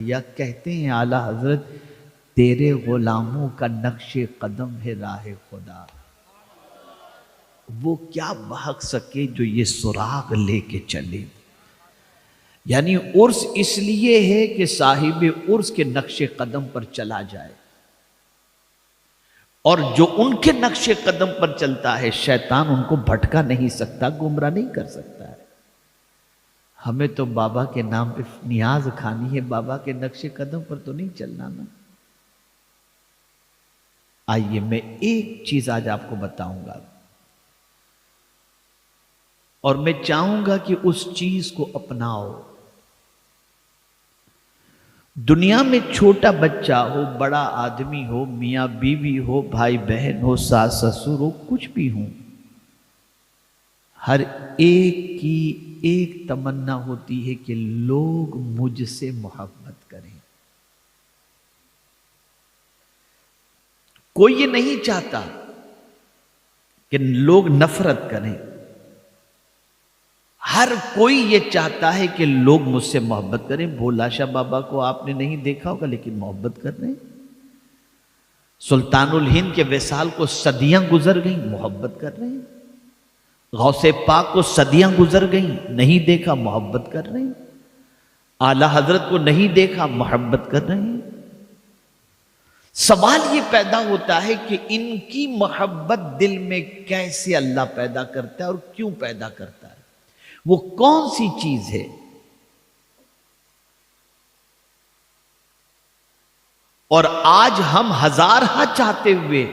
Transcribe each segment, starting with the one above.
یا کہتے ہیں اعلیٰ حضرت تیرے غلاموں کا نقش قدم ہے راہ خدا، وہ کیا بہک سکے جو یہ سراغ لے کے چلے۔ یعنی عرس اس لیے ہے کہ صاحب عرس کے نقش قدم پر چلا جائے، اور جو ان کے نقش قدم پر چلتا ہے شیطان ان کو بھٹکا نہیں سکتا، گمراہ نہیں کر سکتا ہے۔ ہمیں تو بابا کے نام پہ نیاز کھانی ہے، بابا کے نقش قدم پر تو نہیں چلنا نا۔ آئیے میں ایک چیز آج آپ کو بتاؤں گا، اور میں چاہوں گا کہ اس چیز کو اپناؤ۔ دنیا میں چھوٹا بچہ ہو، بڑا آدمی ہو، میاں بیوی ہو، بھائی بہن ہو، ساس سسر ہو، کچھ بھی ہوں، ہر ایک کی ایک تمنا ہوتی ہے کہ لوگ مجھ سے محبت کریں۔ کوئی یہ نہیں چاہتا کہ لوگ نفرت کریں، ہر کوئی یہ چاہتا ہے کہ لوگ مجھ سے محبت کریں۔ بھولا شاہ بابا کو آپ نے نہیں دیکھا ہوگا لیکن محبت کر رہے ہیں۔ سلطان الہند کے وصال کو صدیاں گزر گئیں، محبت کر رہے ہیں۔ غوث پاک کو صدیاں گزر گئیں، نہیں دیکھا، محبت کر رہے ہیں۔ اعلیٰ حضرت کو نہیں دیکھا، محبت کر رہے ہیں۔ سوال یہ پیدا ہوتا ہے کہ ان کی محبت دل میں کیسے اللہ پیدا کرتا ہے اور کیوں پیدا کرتا ہے؟ وہ کون سی چیز ہے؟ اور آج ہم ہزارہ چاہتے ہوئے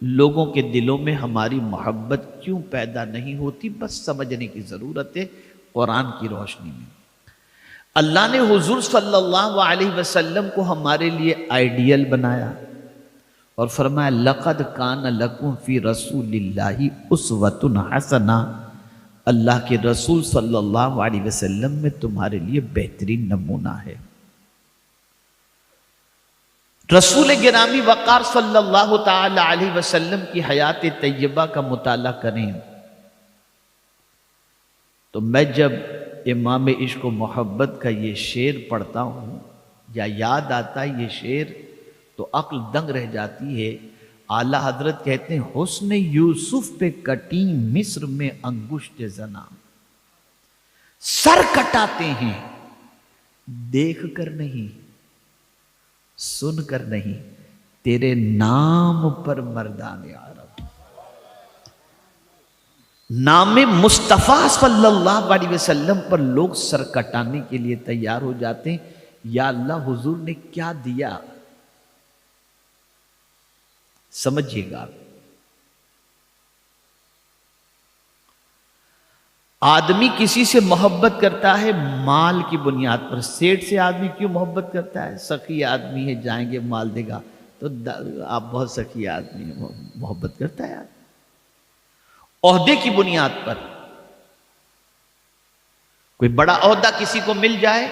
لوگوں کے دلوں میں ہماری محبت کیوں پیدا نہیں ہوتی؟ بس سمجھنے کی ضرورت ہے۔ قرآن کی روشنی میں اللہ نے حضور صلی اللہ علیہ وسلم کو ہمارے لیے آئیڈیل بنایا اور فرمایا لَقَدْ كَانَ لَكُمْ فِي رَسُولِ اللَّهِ أُسْوَةٌ حَسَنَةٌ، اللہ کے رسول صلی اللہ علیہ وسلم میں تمہارے لیے بہترین نمونہ ہے۔ رسول گرامی وقار صلی اللہ تعالی علیہ وسلم کی حیات طیبہ کا مطالعہ کریں تو میں جب امام عشق و محبت کا یہ شعر پڑھتا ہوں یا یاد آتا ہے یہ شعر تو عقل دنگ رہ جاتی ہے۔ اعلیٰ حضرت کہتے ہیں حسن یوسف پہ کٹی مصر میں انگشت زنا، سر کٹاتے ہیں دیکھ کر نہیں، سن کر نہیں، تیرے نام پر مردان عرب۔ نام مصطفیٰ صلی اللہ علیہ وسلم پر لوگ سر کٹانے کے لیے تیار ہو جاتے ہیں۔ یا اللہ حضور نے کیا دیا؟ سمجھیے گا، آدمی کسی سے محبت کرتا ہے مال کی بنیاد پر۔ سیٹ سے آدمی کیوں محبت کرتا ہے؟ سخی آدمی ہے، جائیں گے مال دے گا تو آپ بہت سخی آدمی ہیں، محبت کرتا ہے۔ عہدے کی بنیاد پر کوئی بڑا عہدہ کسی کو مل جائے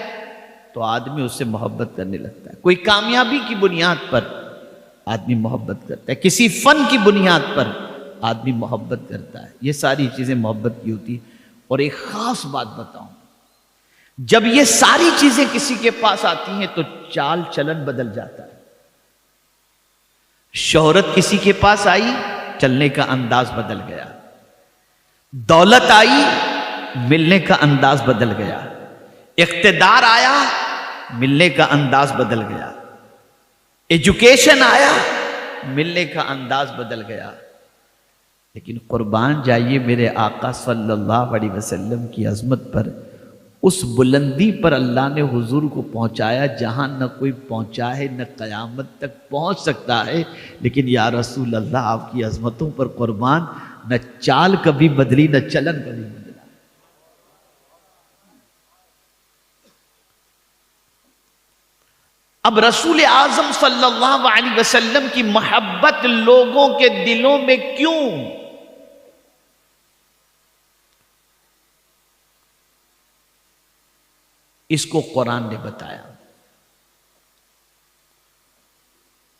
تو آدمی اس سے محبت کرنے لگتا ہے۔ کوئی کامیابی کی بنیاد پر آدمی محبت کرتا ہے، کسی فن کی بنیاد پر آدمی محبت کرتا ہے۔ یہ ساری چیزیں محبت کی ہوتی ہیں۔ اور ایک خاص بات بتاؤں، جب یہ ساری چیزیں کسی کے پاس آتی ہیں تو چال چلن بدل جاتا ہے۔ شہرت کسی کے پاس آئی، چلنے کا انداز بدل گیا۔ دولت آئی، ملنے کا انداز بدل گیا۔ اقتدار آیا، ملنے کا انداز بدل گیا۔ ایجوکیشن آیا، ملنے کا انداز بدل گیا۔ لیکن قربان جائیے میرے آقا صلی اللہ علیہ وسلم کی عظمت پر، اس بلندی پر اللہ نے حضور کو پہنچایا جہاں نہ کوئی پہنچا ہے، نہ قیامت تک پہنچ سکتا ہے۔ لیکن یا رسول اللہ آپ کی عظمتوں پر قربان، نہ چال کبھی بدلی، نہ چلن کبھی بدلا۔ اب رسول اعظم صلی اللہ علیہ وسلم کی محبت لوگوں کے دلوں میں کیوں؟ اس کو قرآن نے بتایا۔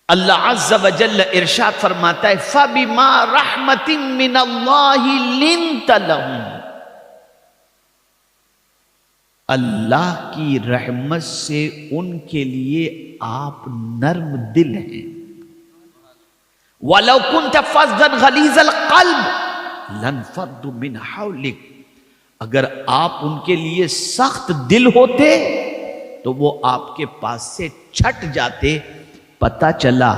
اللہ عز و جل ارشاد فرماتا ہے فَبِمَا رَحْمَةٍ مِّنَ اللَّهِ لِنْتَ لَهُمْ، اللہ کی رحمت سے ان کے لیے آپ نرم دل ہیں. وَلَوْ كُنْتَ فَظًّا غَلِيظَ الْقَلْبِ لَانفَضُّوا مِنْ حَوْلِكَ، اگر آپ ان کے لیے سخت دل ہوتے تو وہ آپ کے پاس سے چھٹ جاتے. پتہ چلا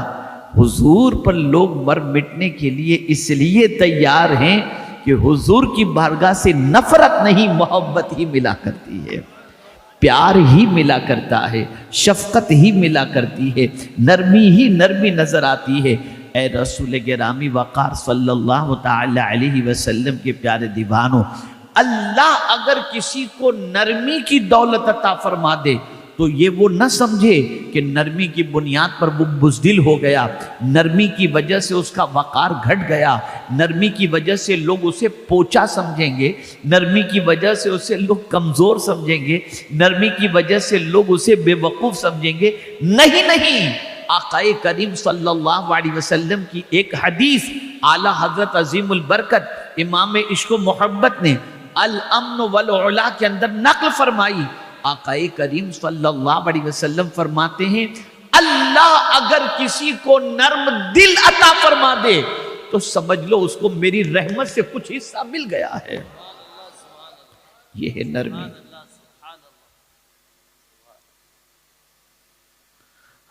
حضور پر لوگ مر مٹنے کے لیے اس لیے تیار ہیں کہ حضور کی بارگاہ سے نفرت نہیں، محبت ہی ملا کرتی ہے، پیار ہی ملا کرتا ہے، شفقت ہی ملا کرتی ہے، نرمی ہی نرمی نظر آتی ہے. اے رسول گرامی وقار صلی اللہ تعالی علیہ وسلم کے پیارے دیوانوں، اللہ اگر کسی کو نرمی کی دولت عطا فرما دے تو یہ وہ نہ سمجھے کہ نرمی کی بنیاد پر وہ بزدل ہو گیا، نرمی کی وجہ سے اس کا وقار گھٹ گیا، نرمی کی وجہ سے لوگ اسے پوچا سمجھیں گے، نرمی کی وجہ سے اسے لوگ کمزور سمجھیں گے، نرمی کی وجہ سے لوگ اسے بے وقوف سمجھیں گے. نہیں، آقائے کریم صلی اللہ علیہ وسلم کی ایک حدیث اعلیٰ حضرت عظیم البرکت امام عشق و محبت نے الامن والعلا کے اندر نقل فرمائی. آقائے کریم صلی اللہ علیہ وسلم فرماتے ہیں اللہ اگر کسی کو نرم دل عطا فرما دے تو سمجھ لو اس کو میری رحمت سے کچھ حصہ مل گیا ہے. یہ ہے نرمی.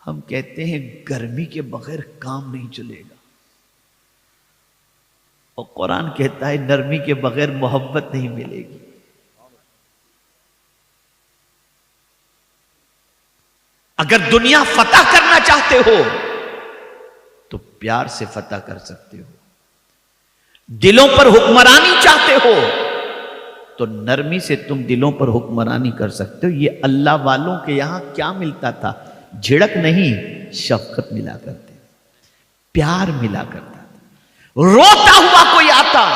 ہم کہتے ہیں گرمی کے بغیر کام نہیں چلے گا، اور قرآن کہتا ہے نرمی کے بغیر محبت نہیں ملے گی. اگر دنیا فتح کرنا چاہتے ہو تو پیار سے فتح کر سکتے ہو، دلوں پر حکمرانی چاہتے ہو تو نرمی سے تم دلوں پر حکمرانی کر سکتے ہو. یہ اللہ والوں کے یہاں کیا ملتا تھا؟ جھڑک نہیں، شفقت ملا کرتے، پیار ملا کرتا تھا. روتا ہوا کوئی آتا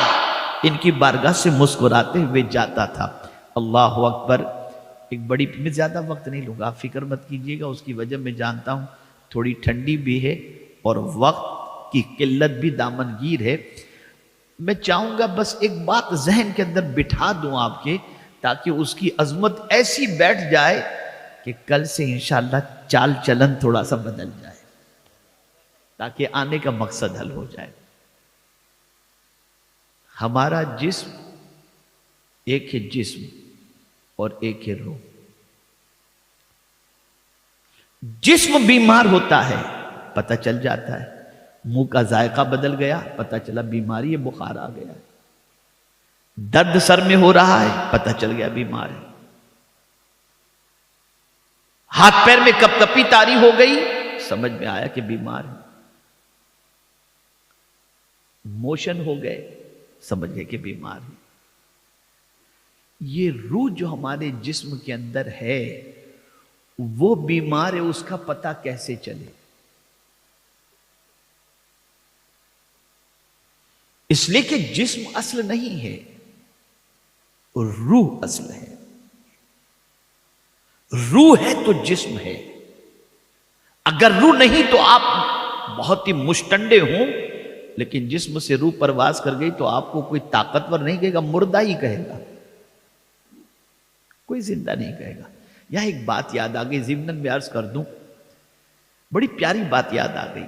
ان کی بارگاہ سے مسکراتے ہوئے جاتا تھا. اللہ اکبر. ایک بڑی، میں زیادہ وقت نہیں لوں گا، آپ فکر مت کیجئے گا، اس کی وجہ میں جانتا ہوں تھوڑی ٹھنڈی بھی ہے اور وقت کی قلت بھی دامنگیر ہے. میں چاہوں گا بس ایک بات ذہن کے اندر بٹھا دوں آپ کے، تاکہ اس کی عظمت ایسی بیٹھ جائے کہ کل سے انشاءاللہ چال چلن تھوڑا سا بدل جائے، تاکہ آنے کا مقصد حل ہو جائے. ہمارا جسم ایک ہے، جسم اور ایک ہے روح. جسم بیمار ہوتا ہے، پتہ چل جاتا ہے، منہ کا ذائقہ بدل گیا، پتہ چلا بیماری ہے، بخار آ گیا. درد سر میں ہو رہا ہے، پتہ چل گیا بیمار ہے. ہاتھ پیر میں کپ کپی طاری ہو گئی، سمجھ میں آیا کہ بیمار ہے. موشن ہو گئے، سمجھ گئے کہ بیمار ہے. یہ روح جو ہمارے جسم کے اندر ہے وہ بیمار ہے، اس کا پتہ کیسے چلے؟ اس لیے کہ جسم اصل نہیں ہے، روح اصل ہے. روح ہے تو جسم ہے. اگر روح نہیں تو آپ بہت ہی مشٹنڈے ہوں، لیکن جسم سے روح پرواز کر گئی تو آپ کو کوئی طاقتور نہیں کہے گا، مردہ ہی کہے گا، کوئی زندہ نہیں کہے گا. یہاں ایک بات یاد آ گئی، ضمناً میں عرض کر دوں، بڑی پیاری بات یاد آ گئی.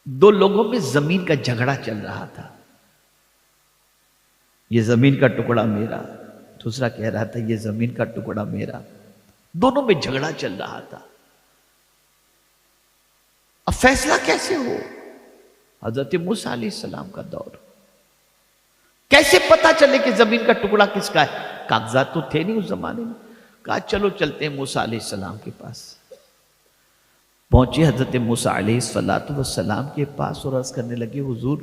دو لوگوں میں زمین کا جھگڑا چل رہا تھا. یہ زمین کا ٹکڑا میرا، دوسرا کہہ رہا تھا یہ زمین کا ٹکڑا میرا. دونوں میں جھگڑا چل رہا تھا. اب فیصلہ کیسے ہو؟ حضرت موسیٰ علیہ السلام کا دور. کیسے پتا چلے کہ زمین کا ٹکڑا کس کا ہے؟ کاغذات تو تھے نہیں اس زمانے میں. کہا چلو چلتے ہیں موسیٰ علیہ السلام کے پاس. پہنچے حضرت موسیٰ علیہ السلام کے پاس اور عرض کرنے لگے حضور.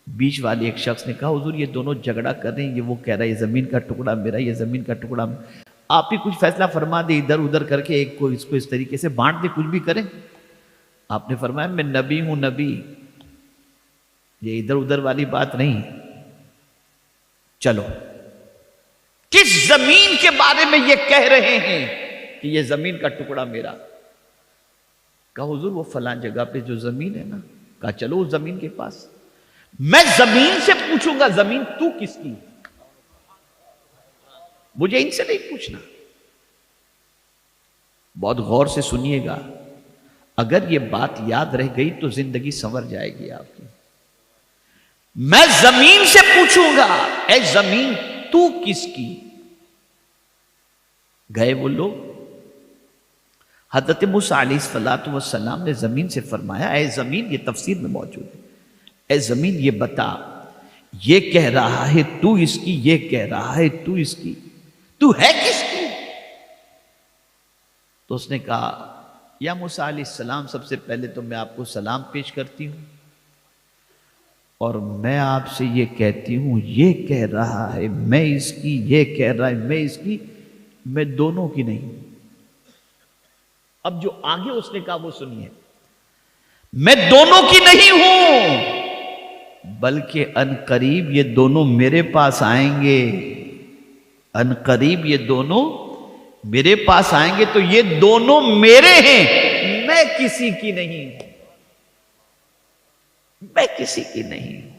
بیچ والے ایک شخص نے کہا حضور یہ دونوں جھگڑا کر رہے ہیں، یہ وہ کہہ رہا ہے یہ زمین کا ٹکڑا میرا، یہ زمین کا ٹکڑا میرا. آپ ہی کچھ فیصلہ فرما دے، ادھر ادھر کر کے ایک کو اس کو اس طریقے سے بانٹ دے، کچھ بھی کریں. آپ نے فرمایا میں نبی ہوں، نبی، یہ ادھر ادھر والی بات نہیں. چلو کس زمین کے بارے میں یہ کہہ رہے ہیں کہ یہ زمین کا ٹکڑا میرا؟ کہا حضور وہ فلاں جگہ پہ جو زمین ہے نا. کہا چلو اس زمین کے پاس. میں زمین سے پوچھوں گا زمین تو کس کی؟ مجھے ان سے نہیں پوچھنا. بہت غور سے سنیے گا، اگر یہ بات یاد رہ گئی تو زندگی سنور جائے گی آپ کی. میں زمین سے پوچھوں گا، اے زمین تو کس کی؟ گئے وہ لوگ. حضرت موسیٰ علیہ الصلوۃ والسلام نے زمین سے فرمایا، اے زمین، یہ تفسیر میں موجود ہے، اے زمین یہ بتا، یہ کہہ رہا ہے تو اس کی، یہ کہہ رہا ہے تو اس کی، تو ہے کس کی؟ تو اس نے کہا، یا موسیٰ علیہ السلام، سب سے پہلے تو میں آپ کو سلام پیش کرتی ہوں، اور میں آپ سے یہ کہتی ہوں، یہ کہہ رہا ہے میں اس کی، یہ کہہ رہا ہے میں اس کی، میں دونوں کی نہیں ہوں. اب جو آگے اس نے کہا وہ سنیے، میں دونوں کی نہیں ہوں، بلکہ ان قریب یہ دونوں میرے پاس آئیں گے. ان قریب یہ دونوں میرے پاس آئیں گے تو یہ دونوں میرے ہیں، میں کسی کی نہیں ہوں، میں کسی کی نہیں ہوں.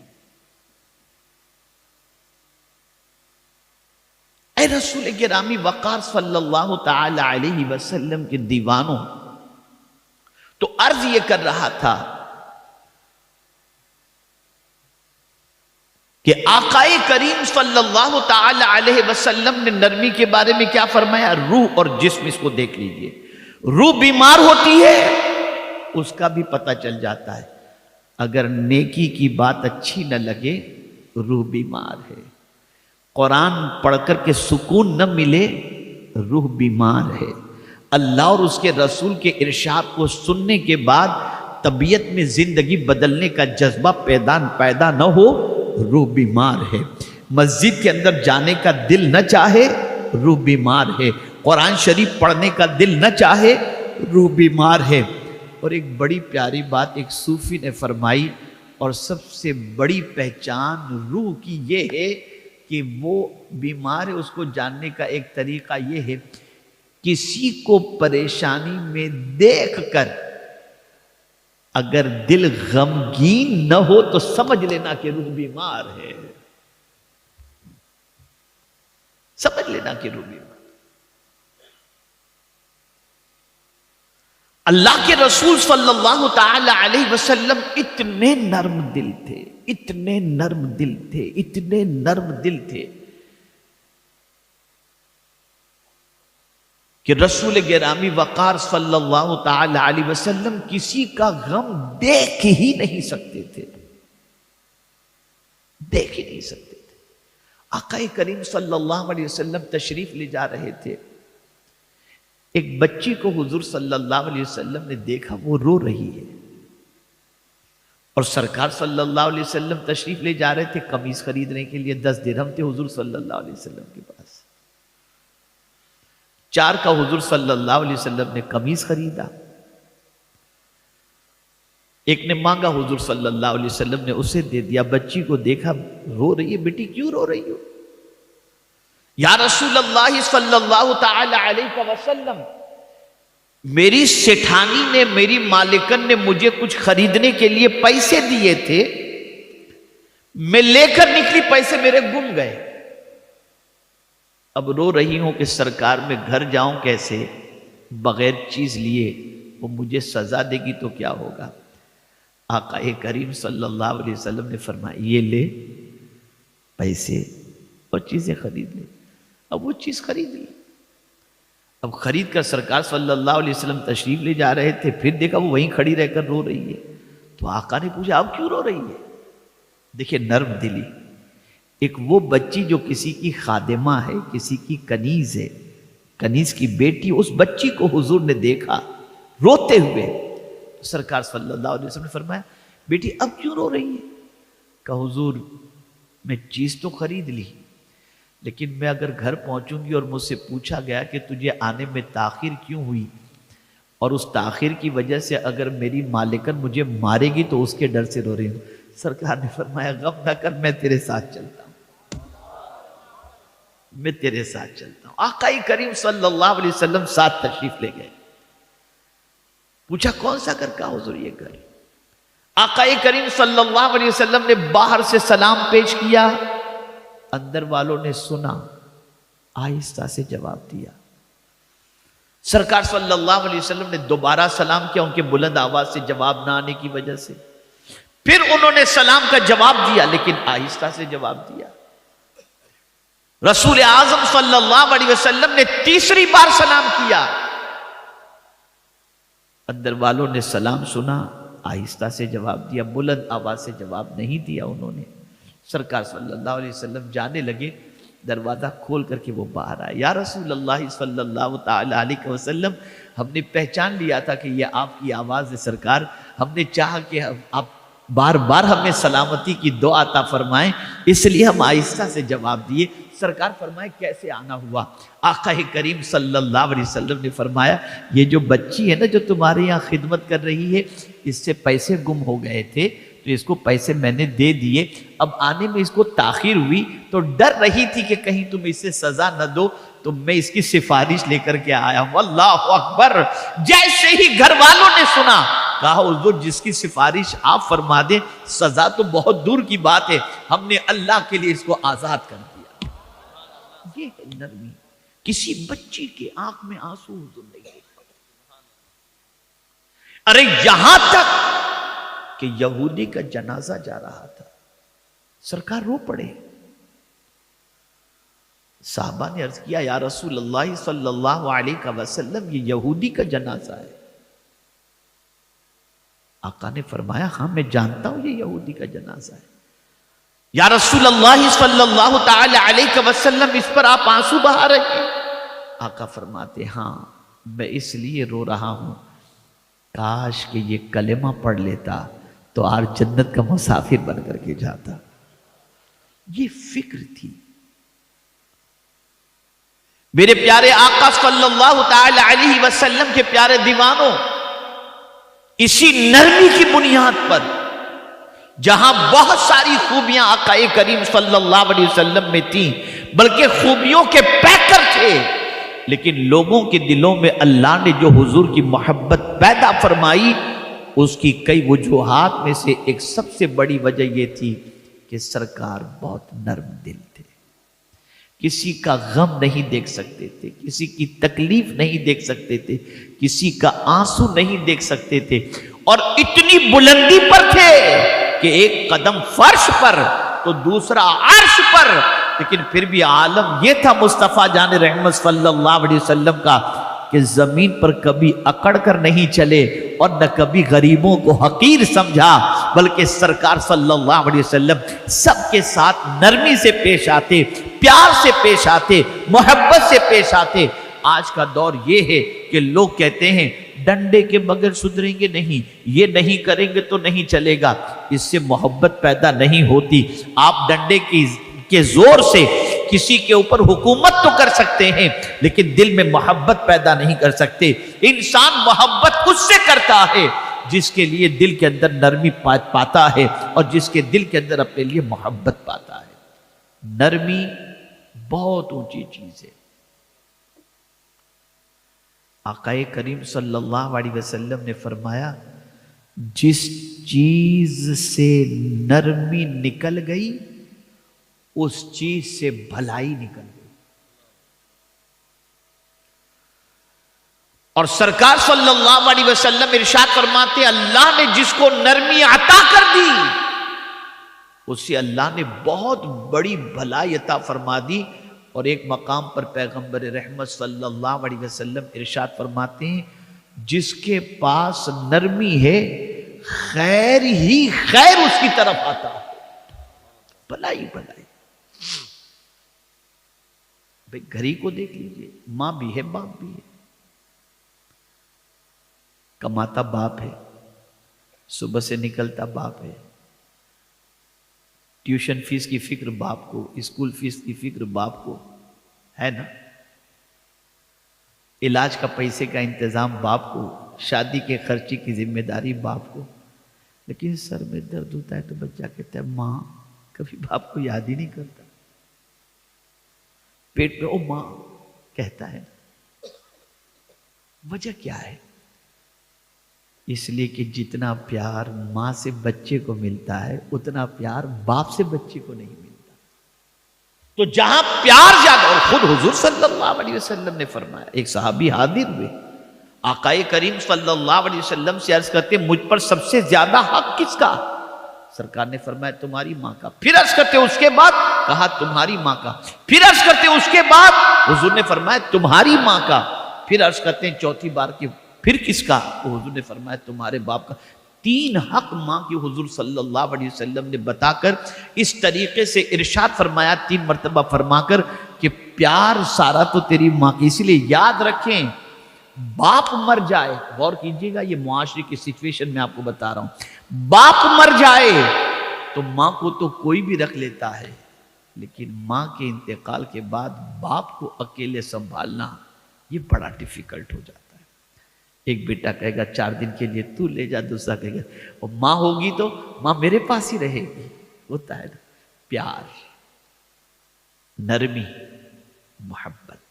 اے رسول گرامی وقار صلی اللہ تعالی علیہ وسلم کے دیوانوں، تو عرض یہ کر رہا تھا کہ آقائے کریم صلی اللہ تعالی علیہ وسلم نے نرمی کے بارے میں کیا فرمایا؟ روح اور جسم، اس کو دیکھ لیجئے. روح بیمار ہوتی ہے، اس کا بھی پتہ چل جاتا ہے. اگر نیکی کی بات اچھی نہ لگے، روح بیمار ہے. قرآن پڑھ کر کے سکون نہ ملے، روح بیمار ہے. اللہ اور اس کے رسول کے ارشاد کو سننے کے بعد طبیعت میں زندگی بدلنے کا جذبہ پیدا نہ ہو، روح بیمار ہے. مسجد کے اندر جانے کا دل نہ چاہے، روح بیمار ہے. قرآن شریف پڑھنے کا دل نہ چاہے، روح بیمار ہے. اور ایک بڑی پیاری بات ایک صوفی نے فرمائی، اور سب سے بڑی پہچان روح کی یہ ہے کہ وہ بیمار ہے. اس کو جاننے کا ایک طریقہ یہ ہے، کسی کو پریشانی میں دیکھ کر اگر دل غمگین نہ ہو تو سمجھ لینا کہ روح بیمار ہے. سمجھ لینا کہ روح بیمار. اللہ کے رسول صلی اللہ تعالی علیہ وسلم اتنے نرم دل تھے، اتنے نرم دل تھے، اتنے نرم دل تھے کہ رسول گرامی وقار صلی اللہ تعالی علیہ وسلم کسی کا غم دیکھ ہی نہیں سکتے تھے، دیکھ ہی نہیں سکتے تھے. آقا کریم صلی اللہ علیہ وسلم تشریف لے جا رہے تھے. ایک بچی کو حضور صلی اللہ علیہ وسلم نے دیکھا، وہ رو رہی ہے، اور سرکار صلی اللہ علیہ وسلم تشریف لے جا رہے تھے قمیص خریدنے کے لیے. 10 درہم تھے حضور صلی اللہ علیہ وسلم کے پاس. 4 کا حضور صلی اللہ علیہ وسلم نے قمیص خریدا. ایک نے مانگا، حضور صلی اللہ علیہ وسلم نے اسے دے دیا. بچی کو دیکھا رو رہی ہے، بیٹی کیوں رو رہی ہو؟ یا رسول اللہ صلی اللہ تعالی علیہ وسلم، میری سیٹھانی نے، میری مالکن نے مجھے کچھ خریدنے کے لیے پیسے دیے تھے، میں لے کر نکلی، پیسے میرے گم گئے. اب رو رہی ہوں کہ سرکار میں گھر جاؤں کیسے بغیر چیز لیے؟ وہ مجھے سزا دے گی تو کیا ہوگا؟ آقا کریم صلی اللہ علیہ وسلم نے فرمایا، یہ لے پیسے اور چیزیں خرید لے. اب وہ چیز خرید لی. اب خرید کر سرکار صلی اللہ علیہ وسلم تشریف لے جا رہے تھے. پھر دیکھا وہ وہیں کھڑی رہ کر رو رہی ہے. تو آقا نے پوچھا، اب کیوں رو رہی ہے؟ دیکھیں نرم دلی. ایک وہ بچی جو کسی کی خادمہ ہے، کسی کی کنیز ہے، کنیز کی بیٹی، اس بچی کو حضور نے دیکھا روتے ہوئے. سرکار صلی اللہ علیہ وسلم نے فرمایا، بیٹی اب کیوں رو رہی ہے؟ کہا حضور میں چیز تو خرید لی، لیکن میں اگر گھر پہنچوں گی اور مجھ سے پوچھا گیا کہ تجھے آنے میں تاخیر کیوں ہوئی، اور اس تاخیر کی وجہ سے اگر میری مالکن مجھے مارے گی تو اس کے ڈر سے رو رہی ہوں. سرکار نے فرمایا، غم نہ کر، میں تیرے ساتھ چلتا ہوں، میں تیرے ساتھ چلتا ہوں. آقا کریم صلی اللہ علیہ وسلم ساتھ تشریف لے گئے. پوچھا کون سا گھر؟ کہا حضور یہ گھر. آقا کریم صلی اللہ علیہ وسلم نے باہر سے سلام پیش کیا. اندر والوں نے سنا آہستہ سے جواب دیا. سرکار صلی اللہ علیہ وسلم نے دوبارہ سلام کیا ان کے بلند آواز سے جواب نہ آنے کی وجہ سے. پھر انہوں نے سلام کا جواب دیا لیکن آہستہ سے جواب دیا. رسول اعظم صلی اللہ علیہ وسلم نے تیسری بار سلام کیا. اندر والوں نے سلام سنا, آہستہ سے جواب دیا, بلند آواز سے جواب نہیں دیا انہوں نے. سرکار صلی اللہ علیہ وسلم جانے لگے, دروازہ کھول کر کے وہ باہر آئے. یا رسول اللہ صلی اللہ تعالی علیہ وسلم, ہم نے پہچان لیا تھا کہ یہ آپ کی آواز ہے سرکار, ہم نے چاہا کہ آپ بار بار ہمیں سلامتی کی دعا عطا فرمائیں, اس لیے ہم آہستہ سے جواب دیے. سرکار فرمائے کیسے آنا ہوا؟ آقا کریم صلی اللہ علیہ وسلم نے فرمایا یہ جو بچی ہے نا جو تمہارے یہاں خدمت کر رہی ہے, اس سے پیسے گم ہو گئے تھے تو اس کو پیسے میں نے دے دیے. اب آنے میں اس کو تاخیر ہوئی تو ڈر رہی تھی کہ کہیں تم اسے سزا نہ دو, تو میں اس کی سفارش لے کر کے آیا ہوں. اللہ اکبر. جیسے ہی گھر والوں نے سنا, کہا حضور جس کی سفارش آپ فرما دیں, سزا تو بہت دور کی بات ہے, ہم نے اللہ کے لیے اس کو آزاد کر دیا. یہ ہے نرمی. کسی بچی کے آنکھ میں آنسو حضور نہیں دیکھا. ارے یہاں تک کہ یہودی کا جنازہ جا رہا تھا, سرکار رو پڑے. صحابہ نے عرض کیا یا رسول اللہ صلی اللہ علیہ وسلم یہ یہودی کا جنازہ ہے. آقا نے فرمایا ہاں میں جانتا ہوں یہ یہودی کا جنازہ ہے. یا رسول اللہ صلی اللہ تعالی علیہ وسلم اس پر آپ آنسو بہا رہے ہیں؟ آقا فرماتے ہاں میں اس لیے رو رہا ہوں, کاش کہ یہ کلمہ پڑھ لیتا تو آج جنت کا مسافر بن کر کے جاتا. یہ فکر تھی. میرے پیارے آقا صلی اللہ تعالی علیہ وسلم کے پیارے دیوانوں, اسی نرمی کی بنیاد پر جہاں بہت ساری خوبیاں آقا کریم صلی اللہ علیہ وسلم میں تھیں, بلکہ خوبیوں کے پیکر تھے, لیکن لوگوں کے دلوں میں اللہ نے جو حضور کی محبت پیدا فرمائی اس کی کئی وجوہات میں سے ایک سب سے بڑی وجہ یہ تھی کہ سرکار بہت نرم دل تھے. کسی کا غم نہیں دیکھ سکتے تھے, کسی کی تکلیف نہیں دیکھ سکتے تھے, کسی کا آنسو نہیں دیکھ سکتے تھے, اور اتنی بلندی پر تھے کہ ایک قدم فرش پر تو دوسرا عرش پر, لیکن پھر بھی عالم یہ تھا مصطفیٰ جان رحمت صلی اللہ علیہ وسلم کا کہ زمین پر کبھی اکڑ کر نہیں چلے اور نہ کبھی غریبوں کو حقیر سمجھا, بلکہ سرکار صلی اللہ علیہ وسلم سب کے ساتھ نرمی سے پیش آتے, پیار سے پیش آتے, محبت سے پیش آتے. آج کا دور یہ ہے کہ لوگ کہتے ہیں ڈنڈے کے بغیر سدھریں گے نہیں, یہ نہیں کریں گے تو نہیں چلے گا. اس سے محبت پیدا نہیں ہوتی. آپ ڈنڈے کے زور سے کسی کے اوپر حکومت تو کر سکتے ہیں لیکن دل میں محبت پیدا نہیں کر سکتے. انسان محبت اس سے کرتا ہے جس کے لیے دل کے اندر نرمی پاتا ہے اور جس کے دل کے اندر اپنے لیے محبت پاتا ہے. نرمی بہت اونچی چیز ہے. آقا کریم صلی اللہ علیہ وسلم نے فرمایا جس چیز سے نرمی نکل گئی اس چیز سے بھلائی نکل گئی. اور سرکار صلی اللہ علیہ وسلم ارشاد فرماتے اللہ نے جس کو نرمی عطا کر دی اسے اللہ نے بہت بڑی بھلائی عطا فرما دی. اور ایک مقام پر پیغمبر رحمت صلی اللہ علیہ وسلم ارشاد فرماتے ہیں جس کے پاس نرمی ہے خیر ہی خیر اس کی طرف آتا ہے. بھلائی بھلائی. بھئی گھر ہی کو دیکھ لیجئے, ماں بھی ہے باپ بھی ہے. کماتا باپ ہے, صبح سے نکلتا باپ ہے, ٹیوشن فیس کی فکر باپ کو, اسکول فیس کی فکر باپ کو ہے نا, علاج کا پیسے کا انتظام باپ کو, شادی کے خرچے کی ذمہ داری باپ کو. لیکن سر میں درد ہوتا ہے تو بچہ کہتا ہے ماں, کبھی باپ کو یاد ہی نہیں کرتا. پیٹ میں او ماں کہتا ہے. وجہ کیا ہے؟ اس لیے کہ جتنا پیار ماں سے بچے کو ملتا ہے اتنا پیار باپ سے بچے کو نہیں ملتا. تو جہاں پیار زیادہ، اور خود حضور صلی اللہ علیہ وسلم نے فرمایا، ایک صحابی حاضر ہوئے آقا کریم صلی اللہ علیہ وسلم سے عرض کرتے مجھ پر سب سے زیادہ حق کس کا؟ سرکار نے فرمایا تمہاری ماں کا. پھر عرض کرتے اس کے بعد؟ کہا تمہاری ماں کا. پھر عرض کرتے اس کے بعد؟ حضور نے فرمایا تمہاری ماں کا. پھر عرض کرتے ہیں چوتھی بار کی پھر کس کا؟ حضور نے فرمایا تمہارے باپ کا. 3 حق ماں کی حضور صلی اللہ علیہ وسلم نے بتا کر اس طریقے سے ارشاد فرمایا 3 مرتبہ فرما کر کہ پیار سارا تو تیری ماں کی. اسی لیے یاد رکھیں باپ مر جائے، غور کیجئے گا یہ معاشرے کی سچویشن میں آپ کو بتا رہا ہوں، باپ مر جائے تو ماں کو تو کوئی بھی رکھ لیتا ہے، لیکن ماں کے انتقال کے بعد باپ کو اکیلے سنبھالنا یہ بڑا ڈیفیکلٹ ہو جاتا ہے. ایک بیٹا کہے گا 4 دن کے لیے تو لے جا، دوسرا کہے گا اور ماں ہوگی تو ماں میرے پاس ہی رہے گی. ہوتا ہے نا پیار، نرمی، محبت.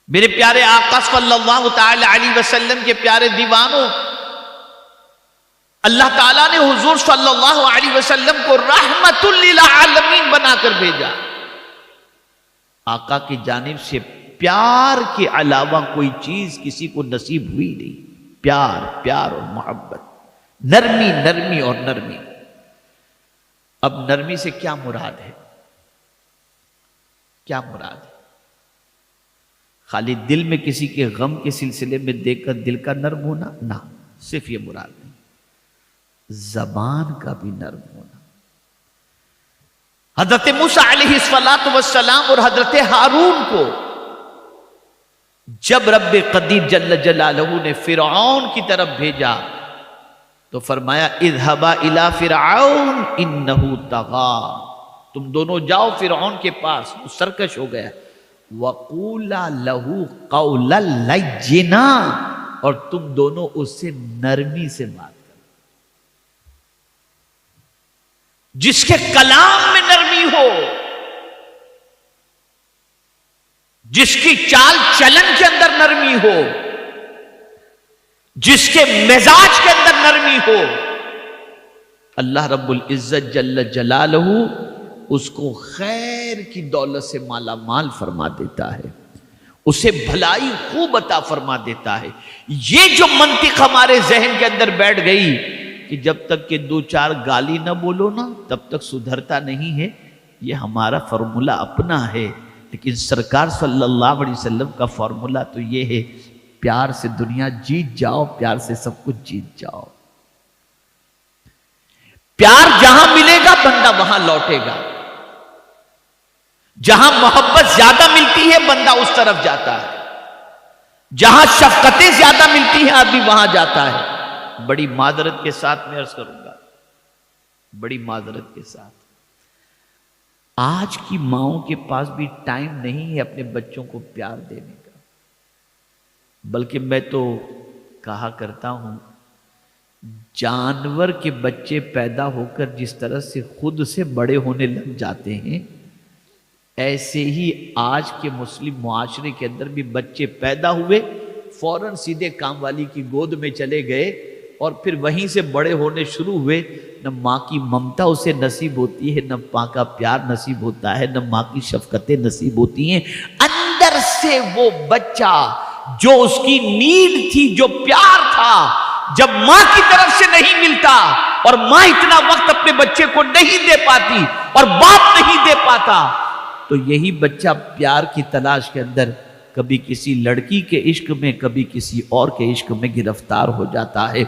میرے پیارے آقا صلی اللہ تعالی علیہ وسلم کے پیارے دیوانوں، اللہ تعالیٰ نے حضور صلی اللہ علیہ وسلم کو رحمت للعالمین بنا کر بھیجا. آقا کی جانب سے پیار کے علاوہ کوئی چیز کسی کو نصیب ہوئی نہیں. پیار، پیار اور محبت، نرمی، نرمی اور نرمی. اب نرمی سے کیا مراد ہے؟ کیا مراد ہے؟ خالی دل میں کسی کے غم کے سلسلے میں دیکھ کر دل کا نرم ہونا؟ نہ، صرف یہ مراد نہیں، زبان کا بھی نرم ہونا. حضرت موسیٰ علیہ السلام اور حضرت ہارون کو جب رب قدیر جل جلالہ نے فرعون کی طرف بھیجا تو فرمایا اذهبا الى فرعون انه طغى، تم دونوں جاؤ فرعون کے پاس، وہ سرکش ہو گیا. وَقُولَا لَهُ قَوْلًا لَيِّنًا، اور تم دونوں اس سے نرمی سے بات کرو. جس کے کلام میں نرمی ہو، جس کی چال چلن کے اندر نرمی ہو، جس کے مزاج کے اندر نرمی ہو، اللہ رب العزت جل جلالہ اس کو خیر کی دولت سے مالا مال فرما دیتا ہے، اسے بھلائی خوب عطا فرما دیتا ہے. یہ جو منطق ہمارے ذہن کے اندر بیٹھ گئی کہ جب تک کہ 2-4 گالی نہ بولو نا تب تک سدھرتا نہیں ہے، یہ ہمارا فارمولا اپنا ہے. لیکن سرکار صلی اللہ علیہ وسلم کا فارمولا تو یہ ہے پیار سے دنیا جیت جاؤ، پیار سے سب کچھ جیت جاؤ. پیار جہاں ملے گا بندہ وہاں لوٹے گا. جہاں محبت زیادہ ملتی ہے بندہ اس طرف جاتا ہے، جہاں شفقتیں زیادہ ملتی ہیں آدمی وہاں جاتا ہے. بڑی معذرت کے ساتھ میں عرض کروں گا، بڑی معذرت کے ساتھ، آج کی ماؤں کے پاس بھی ٹائم نہیں ہے اپنے بچوں کو پیار دینے کا. بلکہ میں تو کہا کرتا ہوں جانور کے بچے پیدا ہو کر جس طرح سے خود سے بڑے ہونے لگ جاتے ہیں، ایسے ہی آج کے مسلم معاشرے کے اندر بھی بچے پیدا ہوئے فوراً سیدھے کام والی کی گود میں چلے گئے اور پھر وہیں سے بڑے ہونے شروع ہوئے. نہ ماں کی ممتا اسے نصیب ہوتی ہے، نہ ماں کا پیار نصیب ہوتا ہے، نہ ماں کی شفقتیں نصیب ہوتی ہیں. اندر سے وہ بچہ جو اس کی نیڈ تھی، جو پیار تھا، جب ماں کی طرف سے نہیں ملتا اور ماں اتنا وقت اپنے بچے کو نہیں دے پاتی اور باپ نہیں دے پاتا، تو یہی بچہ پیار کی تلاش کے اندر کبھی کسی لڑکی کے عشق میں، کبھی کسی اور کے عشق میں گرفتار ہو جاتا ہے.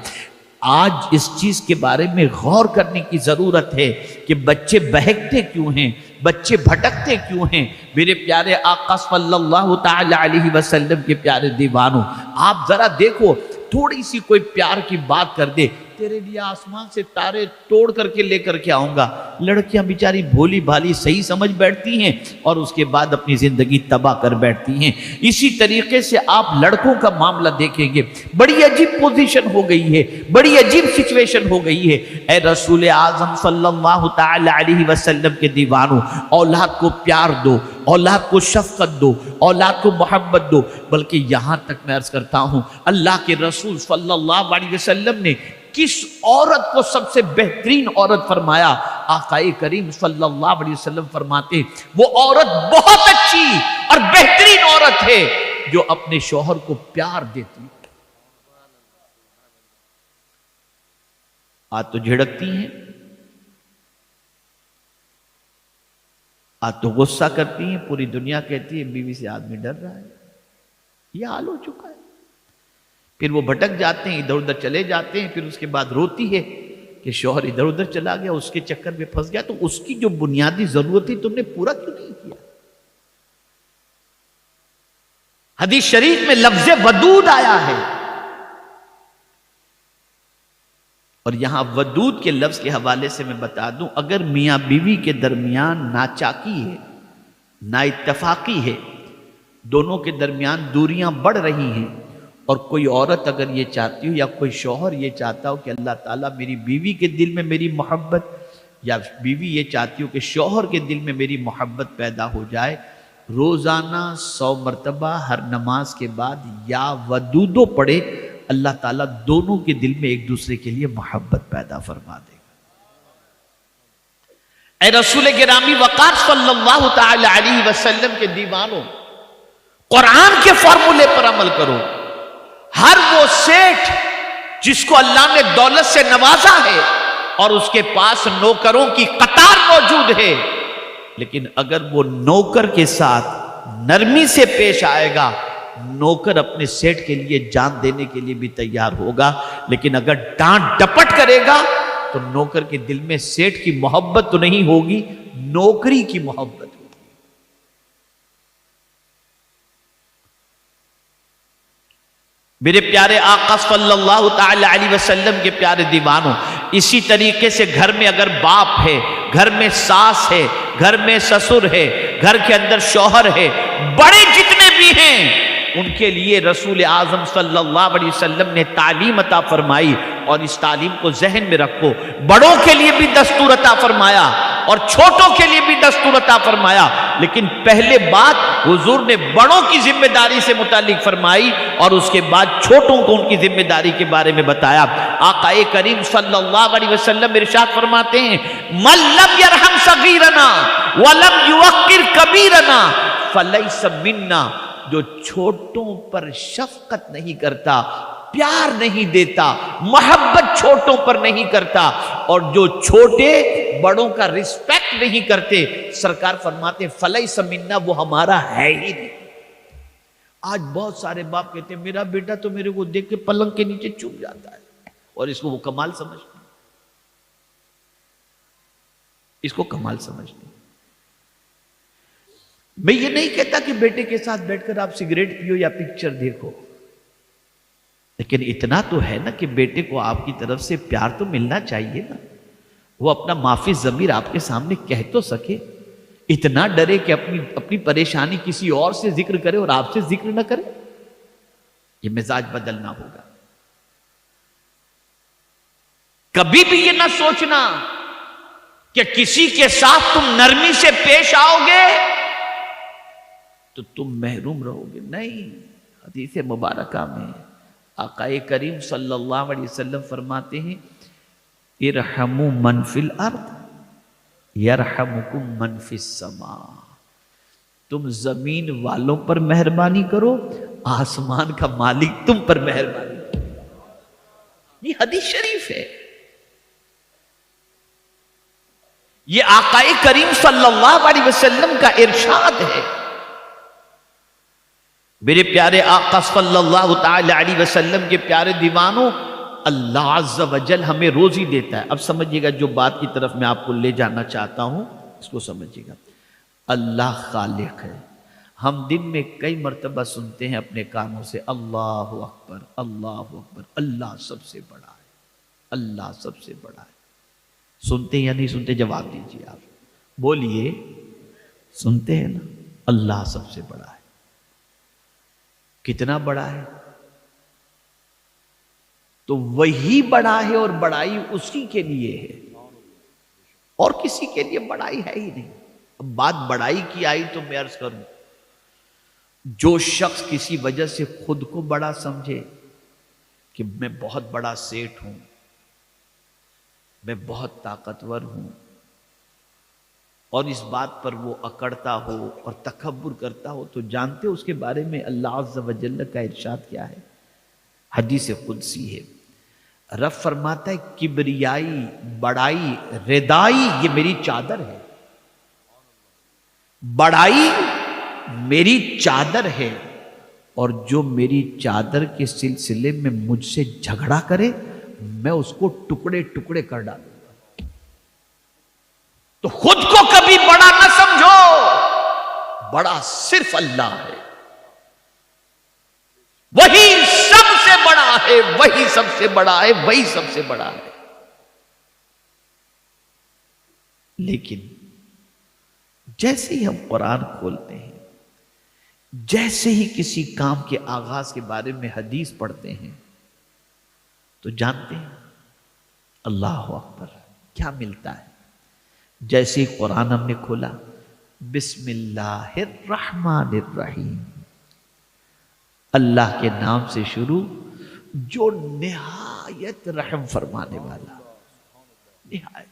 آج اس چیز کے بارے میں غور کرنے کی ضرورت ہے کہ بچے بہکتے کیوں ہیں، بچے بھٹکتے کیوں ہیں. میرے پیارے آقا صلی اللہ تعالی علیہ وسلم کے پیارے دیوانوں، آپ ذرا دیکھو، تھوڑی سی کوئی پیار کی بات کر دے، تیرے لیے آسمان سے تارے توڑ کر کے لے کر کے آؤں گا. لڑکیاں بیچاری بھولی بھالی صحیح سمجھ بیٹھتی ہیں اور اس کے بعد اپنی زندگی تباہ کر بیٹھتی ہیں. اسی طریقے سے آپ لڑکوں کا معاملہ دیکھیں گے، بڑی عجیب پوزیشن ہو گئی ہے، بڑی عجیب سچویشن ہو گئی ہے. اے رسول اعظم صلی اللہ تعالی علیہ وسلم کے دیوانوں، اولاد کو پیار دو، اولاد کو شفقت دو، اولاد کو محبت دو. بلکہ یہاں تک میں عرض کرتا ہوں اللہ کے رسول صلی اللہ علیہ وسلم نے کس عورت کو سب سے بہترین عورت فرمایا؟ آقائے کریم صلی اللہ علیہ وسلم فرماتے ہیں وہ عورت بہت اچھی اور بہترین عورت ہے جو اپنے شوہر کو پیار دیتی. آج تو جھڑکتی ہیں، آج تو غصہ کرتی ہیں، پوری دنیا کہتی ہے بیوی سے آدمی ڈر رہا ہے. یہ حال ہو چکا ہے. پھر وہ بھٹک جاتے ہیں، ادھر ادھر چلے جاتے ہیں، پھر اس کے بعد روتی ہے کہ شوہر ادھر ادھر چلا گیا، اس کے چکر میں پھنس گیا. تو اس کی جو بنیادی ضرورت تھی تم نے پورا کیوں نہیں کیا؟ حدیث شریف میں لفظ ودود آیا ہے، اور یہاں ودود کے لفظ کے حوالے سے میں بتا دوں، اگر میاں بیوی کے درمیان ناچاکی ہے، نا اتفاقی ہے، دونوں کے درمیان دوریاں بڑھ رہی ہیں، اور کوئی عورت اگر یہ چاہتی ہو یا کوئی شوہر یہ چاہتا ہو کہ اللہ تعالیٰ میری بیوی کے دل میں میری محبت، یا بیوی یہ چاہتی ہو کہ شوہر کے دل میں میری محبت پیدا ہو جائے، روزانہ 100 مرتبہ ہر نماز کے بعد یا ودودو پڑھے، اللہ تعالیٰ دونوں کے دل میں ایک دوسرے کے لیے محبت پیدا فرما دے گا. اے رسول گرامی وقار صلی اللہ تعالی علیہ وسلم کے دیوانوں، قرآن کے فارمولے پر عمل کرو. ہر وہ سیٹھ جس کو اللہ نے دولت سے نوازا ہے اور اس کے پاس نوکروں کی قطار موجود ہے، لیکن اگر وہ نوکر کے ساتھ نرمی سے پیش آئے گا، نوکر اپنے سیٹھ کے لیے جان دینے کے لیے بھی تیار ہوگا. لیکن اگر ڈانٹ ڈپٹ کرے گا تو نوکر کے دل میں سیٹھ کی محبت تو نہیں ہوگی، نوکری کی محبت ہوگی. میرے پیارے آقا صلی اللہ تعالی علیہ وسلم کے پیارے دیوانوں، اسی طریقے سے گھر میں اگر باپ ہے، گھر میں ساس ہے، گھر میں سسر ہے، گھر کے اندر شوہر ہے، بڑے جتنے بھی ہیں، ان کے لیے رسول اعظم صلی اللہ علیہ وسلم نے تعلیم عطا فرمائی. اور اس تعلیم کو ذہن میں رکھو، بڑوں کے لیے بھی دستور عطا فرمایا اور چھوٹوں کے لیے بھی دستور عطا فرمایا. لیکن پہلے بات حضور نے بڑوں کی ذمہ داری سے متعلق فرمائی اور اس کے بعد چھوٹوں کو ان کی ذمہ داری کے بارے میں بتایا. آقا کریم صلی اللہ علیہ وسلم ارشاد فرماتے ہیں من لم یرحم صغیرنا ولم یوقر کبیرنا فلیس منا. جو چھوٹوں پر شفقت نہیں کرتا، پیار نہیں دیتا، محبت چھوٹوں پر نہیں کرتا، اور جو چھوٹے بڑوں کا رسپیکٹ نہیں کرتے، سرکار فرماتے ہیں فلیس منا، وہ ہمارا ہے ہی نہیں. آج بہت سارے باپ کہتے ہیں میرا بیٹا تو میرے کو دیکھ کے پلنگ کے نیچے چھپ جاتا ہے، اور اس کو وہ کمال سمجھتے ہیں، اس کو کمال سمجھتے ہیں. میں یہ نہیں کہتا کہ بیٹے کے ساتھ بیٹھ کر آپ سگریٹ پیو یا پکچر دیکھو، لیکن اتنا تو ہے نا کہ بیٹے کو آپ کی طرف سے پیار تو ملنا چاہیے نا، وہ اپنا معافی ضمیر آپ کے سامنے کہہ تو سکے. اتنا ڈرے کہ اپنی پریشانی کسی اور سے ذکر کرے اور آپ سے ذکر نہ کرے. یہ مزاج بدلنا ہوگا. کبھی بھی یہ نہ سوچنا کہ کسی کے ساتھ تم نرمی سے پیش آؤ گے تو تم محروم رہو گے. نہیں، حدیث مبارکہ میں آقا کریم صلی اللہ علیہ وسلم فرماتے ہیں ارحموا من فی الارض یرحمکم من فی السماء. تم زمین والوں پر مہربانی کرو، آسمان کا مالک تم پر مہربانی کرو. یہ حدیث شریف ہے، یہ آقا کریم صلی اللہ علیہ وسلم کا ارشاد ہے. میرے پیارے آقا صلی اللہ تعالی علیہ وسلم کے پیارے دیوانوں، اللہ عز و جل ہمیں روزی دیتا ہے. اب سمجھیے گا جو بات کی طرف میں آپ کو لے جانا چاہتا ہوں اس کو سمجھیے گا. اللہ خالق ہے. ہم دن میں کئی مرتبہ سنتے ہیں اپنے کانوں سے اللہ اکبر اللہ اکبر، اللہ سب سے بڑا ہے، اللہ سب سے بڑا ہے. سنتے یا نہیں سنتے؟ جواب دیجیے. آپ بولیے، سنتے ہیں نا؟ اللہ سب سے بڑا ہے. کتنا بڑا ہے؟ تو وہی بڑا ہے اور بڑائی اسی کے لیے ہے، اور کسی کے لیے بڑائی ہے ہی نہیں. اب بات بڑائی کی آئی تو میں عرض کروں، جو شخص کسی وجہ سے خود کو بڑا سمجھے کہ میں بہت بڑا سیٹھ ہوں، میں بہت طاقتور ہوں، اور اس بات پر وہ اکڑتا ہو اور تکبر کرتا ہو، تو جانتے ہو اس کے بارے میں اللہ عز و جل کا ارشاد کیا ہے؟ حدیث قدسی ہے، رب فرماتا ہے کبریائی، بڑائی، ردائی یہ میری چادر ہے، بڑائی میری چادر ہے، اور جو میری چادر کے سلسلے میں مجھ سے جھگڑا کرے میں اس کو ٹکڑے ٹکڑے کر ڈالوں گا۔ تو خود کو کبھی بڑا نہ سمجھو، بڑا صرف اللہ ہے، وہی سب سے بڑا ہے، وہی سب سے بڑا ہے، وہی سب سے بڑا ہے۔ لیکن جیسے ہی ہم قرآن کھولتے ہیں، جیسے ہی کسی کام کے آغاز کے بارے میں حدیث پڑھتے ہیں، تو جانتے ہیں اللہ اکبر کیا ملتا ہے۔ جیسے ہی قرآن ہم نے کھولا، بسم اللہ الرحمن الرحیم، اللہ کے نام سے شروع جو نہایت رحم فرمانے والا، نہایت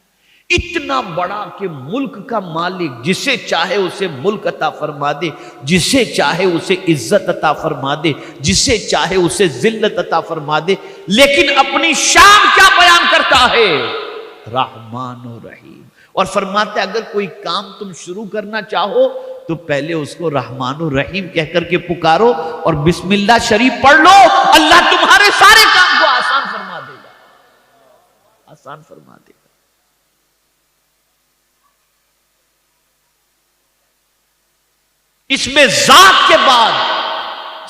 اتنا بڑا کہ ملک کا مالک جسے چاہے اسے ملک عطا فرما دے، جسے چاہے اسے عزت عطا فرما دے، جسے چاہے اسے ذلت عطا فرما دے، لیکن اپنی شان کیا بیان کرتا ہے؟ رحمان و رحیم۔ اور فرماتا ہے اگر کوئی کام تم شروع کرنا چاہو تو پہلے اس کو رحمان و رحیم کہہ کر کے پکارو اور بسم اللہ شریف پڑھ لو، اللہ تمہارے سارے کام کو آسان فرما دے گا، آسان فرما دے گا۔ اس میں ذات کے بعد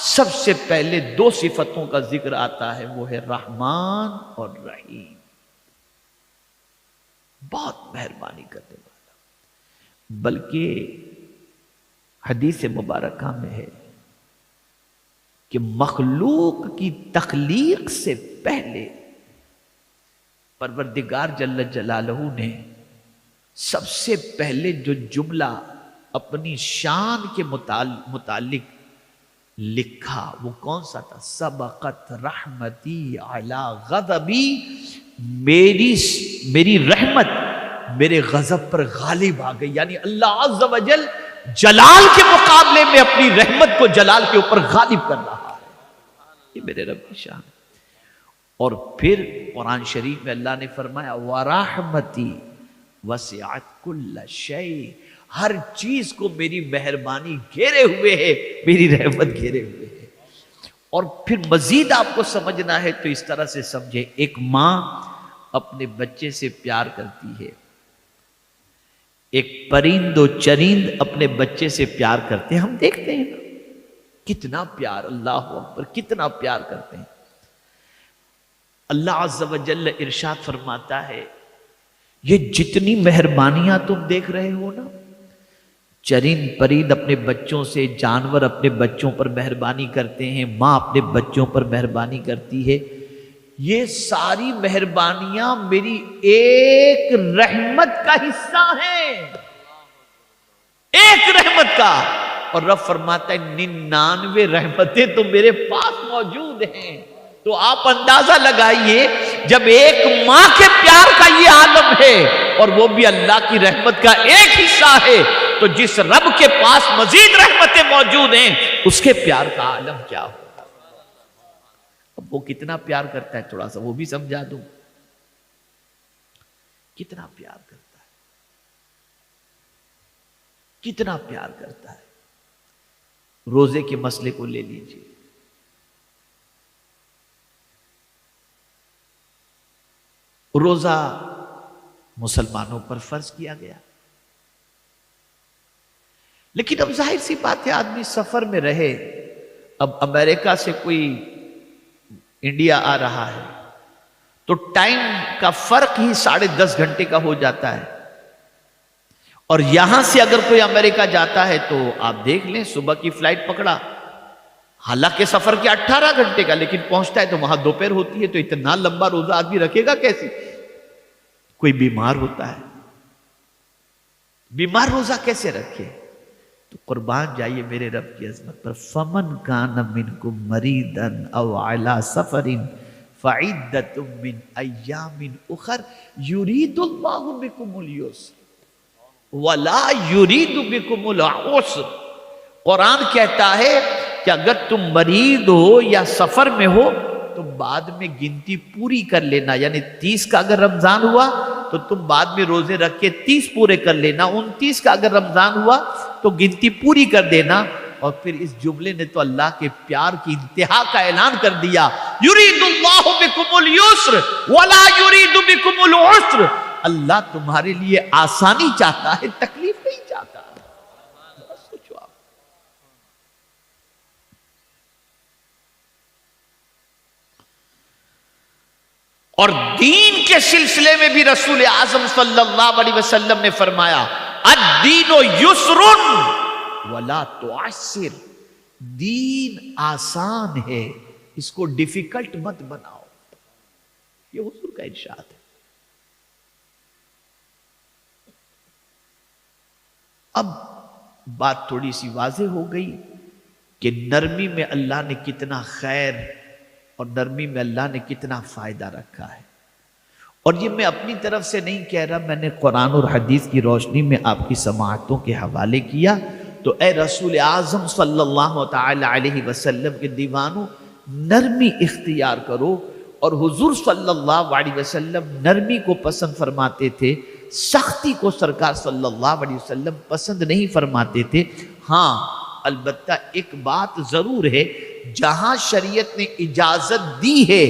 سب سے پہلے دو صفتوں کا ذکر آتا ہے، وہ ہے رحمان اور رحیم، بہت مہربانی کرنے والا۔ بلکہ حدیث مبارکہ میں ہے کہ مخلوق کی تخلیق سے پہلے پروردگار جل جلالہ نے سب سے پہلے جو جملہ اپنی شان کے متعلق لکھا وہ کون سا تھا؟ سبقت رحمتی علی غضبی، میری رحمت میرے غضب پر غالب آ گئی، یعنی اللہ عز و جل جلال کے مقابلے میں اپنی رحمت کو جلال کے اوپر غالب کر رہا ہے، یہ میرے رب کی شان۔ اور پھر قرآن شریف میں اللہ نے فرمایا وَرَحْمَتِي وَسِعَتْ كُلَّ شَيْءٍ، ہر چیز کو میری مہربانی گھیرے ہوئے ہے، میری رحمت گھیرے ہوئے ہے۔ اور پھر مزید آپ کو سمجھنا ہے تو اس طرح سے سمجھے، ایک ماں اپنے بچے سے پیار کرتی ہے، ایک پرند و چرند اپنے بچے سے پیار کرتے ہیں، ہم دیکھتے ہیں نا کتنا پیار، اللہ اکبر کتنا پیار کرتے ہیں۔ اللہ عز و جل ارشاد فرماتا ہے یہ جتنی مہربانیاں تم دیکھ رہے ہو نا، چرند پرند اپنے بچوں سے، جانور اپنے بچوں پر مہربانی کرتے ہیں، ماں اپنے بچوں پر مہربانی کرتی ہے، یہ ساری مہربانیاں میری ایک رحمت کا حصہ ہیں، ایک رحمت کا۔ اور رب فرماتا ہے 99 رحمتیں تو میرے پاس موجود ہیں۔ تو آپ اندازہ لگائیے جب ایک ماں کے پیار کا یہ عالم ہے اور وہ بھی اللہ کی رحمت کا ایک حصہ ہے، تو جس رب کے پاس مزید رحمتیں موجود ہیں اس کے پیار کا عالم کیا ہوگا؟ اب وہ کتنا پیار کرتا ہے تھوڑا سا وہ بھی سمجھا دوں، کتنا پیار کرتا ہے، کتنا پیار کرتا ہے۔ روزے کے مسئلے کو لے لیجئے، روزہ مسلمانوں پر فرض کیا گیا، لیکن اب ظاہر سی بات ہے آدمی سفر میں رہے، اب امریکہ سے کوئی انڈیا آ رہا ہے تو ٹائم کا فرق ہی 10.5 گھنٹے کا ہو جاتا ہے، اور یہاں سے اگر کوئی امریکہ جاتا ہے تو آپ دیکھ لیں صبح کی فلائٹ پکڑا، حالانکہ سفر کے 18 گھنٹے کا، لیکن پہنچتا ہے تو وہاں دوپہر ہوتی ہے، تو اتنا لمبا روزہ آدمی رکھے گا کیسے؟ کوئی بیمار ہوتا ہے، بیمار روزہ کیسے رکھے؟ تو قربان جائیے میرے رب کی عظمت پر، فَمَنْ كَانَ مِنْكُمْ مَرِيضًا أَوْ عَلَى سَفَرٍ فعدۃ من ایام اخر یرید اللہ بکم اليسر ولا یرید بکم العسر۔ قرآن کہتا ہے کہ اگر تم مریض ہو یا سفر میں ہو تو بعد میں گنتی پوری کر لینا، یعنی 30 کا اگر رمضان ہوا تو تم بعد میں روزے رکھ کے 30 پورے کر لینا، 29 کا اگر رمضان ہوا تو گنتی پوری کر دینا۔ اور پھر اس جملے نے تو اللہ کے پیار کی انتہا کا اعلان کر دیا، یرید اللہ بکم اليسر ولا یرید بکم العسر، اللہ تمہارے لیے آسانی چاہتا ہے، تکلیف نہیں چاہتا۔ سوچو آپ، اور دین کے سلسلے میں بھی رسول اعظم صلی اللہ علیہ وسلم نے فرمایا الدین یسر ولا تعسر، دین آسان ہے، اس کو ڈیفیکلٹ مت بناؤ، یہ حضور کا ارشاد ہے۔ اب بات تھوڑی سی واضح ہو گئی کہ نرمی میں اللہ نے کتنا خیر اور نرمی میں اللہ نے کتنا فائدہ رکھا ہے۔ اور یہ میں اپنی طرف سے نہیں کہہ رہا، میں نے قرآن اور حدیث کی روشنی میں آپ کی سماعتوں کے حوالے کیا۔ تو اے رسول اعظم صلی اللہ تعالی علیہ وسلم کے دیوانوں، نرمی اختیار کرو۔ اور حضور صلی اللہ علیہ وسلم نرمی کو پسند فرماتے تھے، سختی کو سرکار صلی اللہ علیہ وسلم پسند نہیں فرماتے تھے۔ ہاں البتہ ایک بات ضرور ہے، جہاں شریعت نے اجازت دی ہے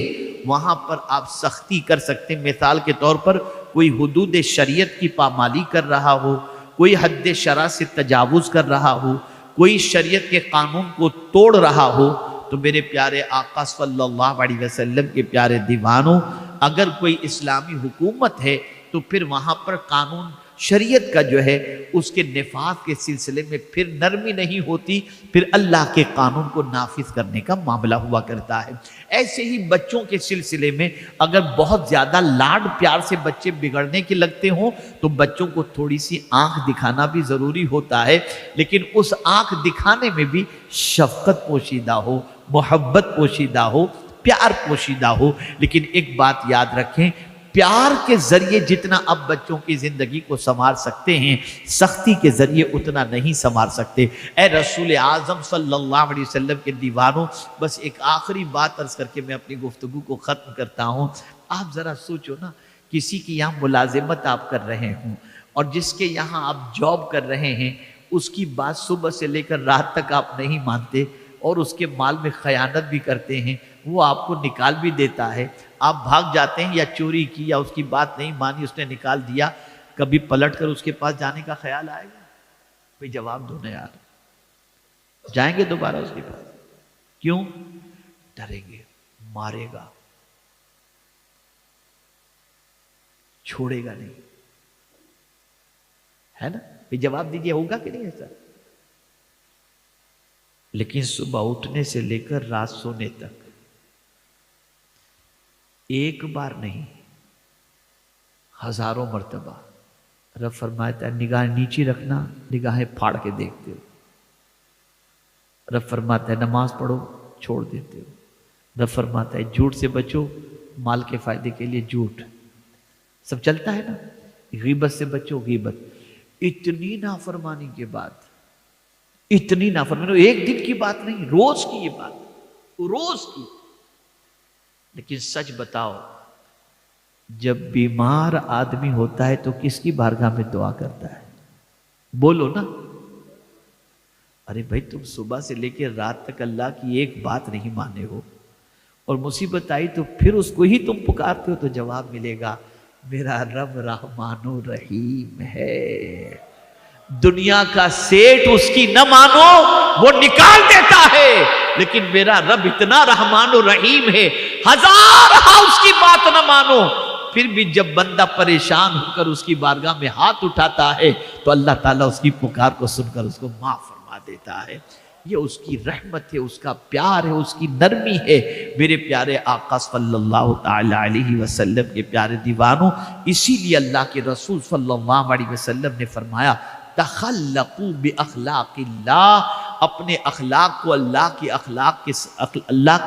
وہاں پر آپ سختی کر سکتے ہیں۔ مثال کے طور پر کوئی حدود شریعت کی پامالی کر رہا ہو، کوئی حد شرع سے تجاوز کر رہا ہو، کوئی شریعت کے قانون کو توڑ رہا ہو، تو میرے پیارے آقا صلی اللہ علیہ وسلم کے پیارے دیوانوں، اگر کوئی اسلامی حکومت ہے تو پھر وہاں پر قانون شریعت کا جو ہے اس کے نفاذ کے سلسلے میں پھر نرمی نہیں ہوتی، پھر اللہ کے قانون کو نافذ کرنے کا معاملہ ہوا کرتا ہے۔ ایسے ہی بچوں کے سلسلے میں اگر بہت زیادہ لاڈ پیار سے بچے بگڑنے کے لگتے ہوں تو بچوں کو تھوڑی سی آنکھ دکھانا بھی ضروری ہوتا ہے، لیکن اس آنکھ دکھانے میں بھی شفقت پوشیدہ ہو، محبت پوشیدہ ہو، پیار پوشیدہ ہو۔ لیکن ایک بات یاد رکھیں، پیار کے ذریعے جتنا اب بچوں کی زندگی کو سنوار سکتے ہیں، سختی کے ذریعے اتنا نہیں سنوار سکتے۔ اے رسول اعظم صلی اللہ علیہ وسلم کے دیوانوں، بس ایک آخری بات عرض کر کے میں اپنی گفتگو کو ختم کرتا ہوں۔ آپ ذرا سوچو نا، کسی کی یہاں ملازمت آپ کر رہے ہوں اور جس کے یہاں آپ جاب کر رہے ہیں، اس کی بات صبح سے لے کر رات تک آپ نہیں مانتے اور اس کے مال میں خیانت بھی کرتے ہیں، وہ آپ کو نکال بھی دیتا ہے، آپ بھاگ جاتے ہیں یا چوری کی یا اس کی بات نہیں مانی، اس نے نکال دیا، کبھی پلٹ کر اس کے پاس جانے کا خیال آئے گا؟ کوئی جواب دو نا یار، جائیں گے دوبارہ اس کے پاس؟ کیوں؟ ڈریں گے، مارے گا، چھوڑے گا نہیں، ہے نا؟ کوئی جواب دیجیے، ہوگا کہ نہیں ایسا؟ لیکن صبح اٹھنے سے لے کر رات سونے تک ایک بار نہیں، ہزاروں مرتبہ رب فرماتا ہے نگاہ نیچی رکھنا، نگاہیں پھاڑ کے دیکھتے ہو۔ رب فرماتا ہے نماز پڑھو، چھوڑ دیتے ہو۔ رب فرماتا ہے جھوٹ سے بچو، مال کے فائدے کے لیے جھوٹ، سب چلتا ہے نا۔ غیبت سے بچو، غیبت۔ اتنی نافرمانی کے بعد، اتنی نافرمانی، ایک دن کی بات نہیں، روز کی یہ بات، روز کی۔ لیکن سچ بتاؤ، جب بیمار آدمی ہوتا ہے تو کس کی بارگاہ میں دعا کرتا ہے؟ بولو نا۔ ارے بھائی، تم صبح سے لے کے رات تک اللہ کی ایک بات نہیں مانے ہو، اور مصیبت آئی تو پھر اس کو ہی تم پکارتے ہو، تو جواب ملے گا میرا رب رحمان و رحیم ہے، دنیا کا سیٹ اس کی نہ مانو وہ نکال دیتا ہے، لیکن میرا رب اتنا رحمان و رحیم ہے، ہزار اس کی بات نہ مانو، پھر بھی جب بندہ پریشان ہو کر اس کی بارگاہ میں ہاتھ اٹھاتا ہے تو اللہ تعالیٰ اس کی پکار کو سن کر اس کو معاف فرما دیتا ہے۔ یہ اس کی رحمت ہے، اس کا پیار ہے، اس کی نرمی ہے۔ میرے پیارے آقا صلی اللہ تعالی علیہ وسلم کے پیارے دیوانوں، اسی لیے اللہ کے رسول صلی اللہ علیہ وسلم نے فرمایا تخلقوا باخلاق اللہ، اپنے اخلاق کو اللہ کے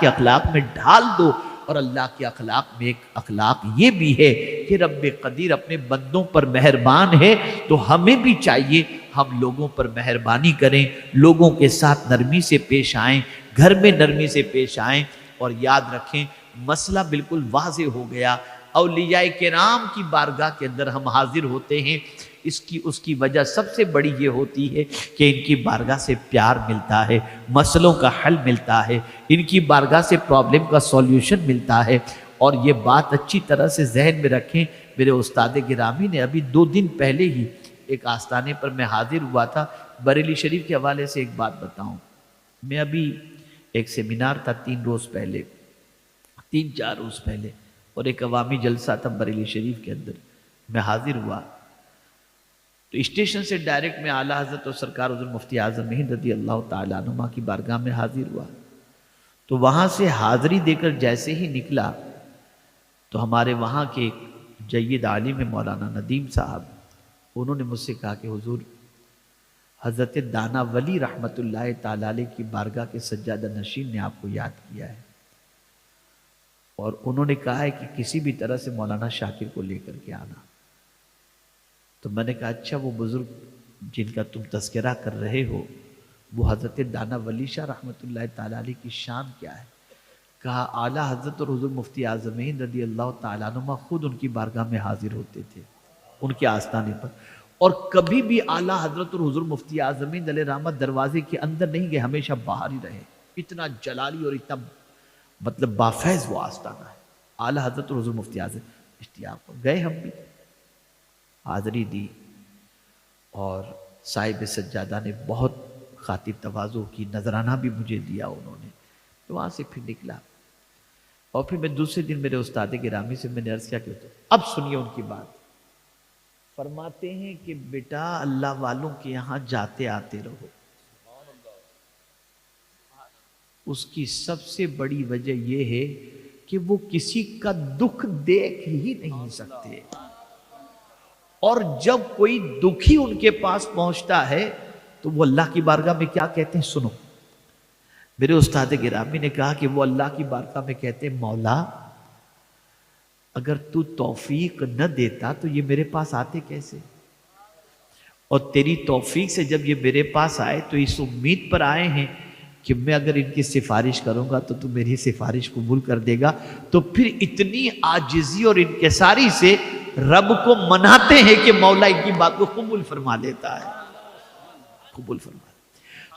اخلاق میں ڈھال دو، اور اللہ کے اخلاق میں ایک اخلاق یہ بھی ہے کہ رب قدیر اپنے بندوں پر مہربان ہے، تو ہمیں بھی چاہیے ہم لوگوں پر مہربانی کریں، لوگوں کے ساتھ نرمی سے پیش آئیں، گھر میں نرمی سے پیش آئیں۔ اور یاد رکھیں مسئلہ بالکل واضح ہو گیا، اولیاء کرام کی بارگاہ کے اندر ہم حاضر ہوتے ہیں، اس کی وجہ سب سے بڑی یہ ہوتی ہے کہ ان کی بارگاہ سے پیار ملتا ہے، مسئلوں کا حل ملتا ہے، ان کی بارگاہ سے پرابلم کا سولیوشن ملتا ہے۔ اور یہ بات اچھی طرح سے ذہن میں رکھیں، میرے استاد گرامی نے ابھی 2 دن پہلے ہی ایک آستانے پر میں حاضر ہوا تھا، بریلی شریف کے حوالے سے ایک بات بتاؤں، میں ابھی ایک سیمینار تھا 3 روز پہلے، 3-4 روز پہلے، اور ایک عوامی جلسہ تھا بریلی شریف کے اندر، میں حاضر ہوا تو اسٹیشن سے ڈائریکٹ میں اعلیٰ حضرت اور سرکار حضور مفتی اعظم ہند رضی اللہ تعالیٰ عنہ کی بارگاہ میں حاضر ہوا، تو وہاں سے حاضری دے کر جیسے ہی نکلا تو ہمارے وہاں کے ایک جید عالم مولانا ندیم صاحب، انہوں نے مجھ سے کہا کہ حضور حضرت دانا ولی رحمت اللہ تعالیٰ علیہ کی بارگاہ کے سجادہ نشین نے آپ کو یاد کیا ہے، اور انہوں نے کہا ہے کہ کسی بھی طرح سے مولانا شاکر کو لے کر کے آنا۔ تو میں نے کہا اچھا وہ بزرگ جن کا تم تذکرہ کر رہے ہو وہ حضرت دانا ولی شاہ رحمت اللہ تعالیٰ علیہ کی شان کیا ہے؟ کہا اعلیٰ حضرت اور حضور مفتی اعظم ہند رضی اللہ تعالیٰ عنہ خود ان کی بارگاہ میں حاضر ہوتے تھے ان کے آستانے پر، اور کبھی بھی اعلیٰ حضرت اور حضور مفتی اعظم ہند علیہ رحمت دروازے کے اندر نہیں گئے، ہمیشہ باہر ہی رہے۔ اتنا جلالی اور اتنا مطلب بافیض وہ آستانہ ہے اعلیٰ حضرت اور حضور مفتی اعظم اشتیاق پر۔ گئے ہم بھی، حاضری دی، اور صاحب سجادہ نے بہت خاطر تواضع کی، نذرانہ بھی مجھے دیا انہوں نے۔ تو وہاں سے پھر نکلا، اور پھر میں دوسرے دن میرے استاد گرامی سے میں نے عرض کیا کہ اب سنیے ان کی بات، فرماتے ہیں کہ بیٹا اللہ والوں کے یہاں جاتے آتے رہو، اس کی سب سے بڑی وجہ یہ ہے کہ وہ کسی کا دکھ دیکھ ہی نہیں سکتے، اور جب کوئی دکھی ان کے پاس پہنچتا ہے تو وہ اللہ کی بارگاہ میں کیا کہتے ہیں؟ سنو، میرے استاد گرامی نے کہا کہ وہ اللہ کی بارگاہ میں کہتے ہیں مولا اگر تو توفیق نہ دیتا تو یہ میرے پاس آتے کیسے، اور تیری توفیق سے جب یہ میرے پاس آئے تو اس امید پر آئے ہیں کہ میں اگر ان کی سفارش کروں گا تو میری سفارش قبول کر دے گا۔ تو پھر اتنی عاجزی اور انکساری سے رب کو مناتے ہیں کہ مولا ان کی بات کو قبول فرما لیتا ہے، قبول فرما۔